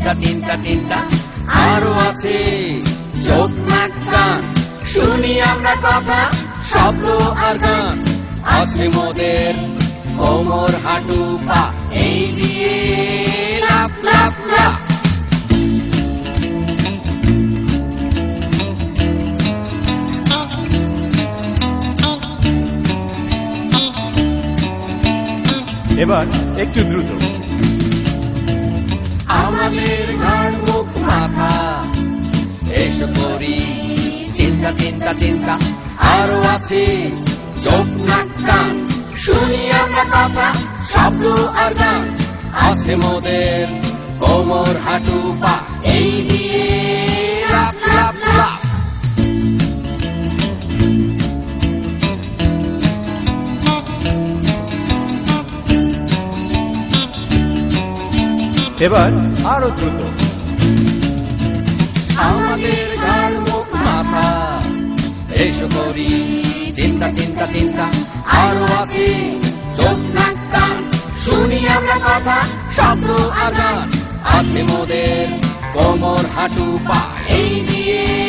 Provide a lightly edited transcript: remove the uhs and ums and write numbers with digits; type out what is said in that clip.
চিন্তা চিন্তা চিন্তা আরো আছে চোখ নাক কান শুনি আমরা কথা শব্দ আর গান আছে মোদের কোমর হাঁটু পা এই দিয়ে লাফ লাফ লাফ এবার একটু দ্রুত আমাদের ঘাড় মুখ মাথা এসো করি চিন্তা চিন্তা চিন্তা আরো আছে চোখ নাক কান শুনি আমরা কথা শব্দ আর গান আছে মোদের কোমর হাঁটু পা এই দিয়ে লাফ লাফ লাফ এবার আরো দ্রুত আমাদের ঘাড় মুখ মাথা এসো করি চিন্তা চিন্তা চিন্তা আরো আছে চোখ নাক কান শুনি আমরা কথা শব্দ আর গান আছে মোদের কোমর হাঁটু পা এই দিয়ে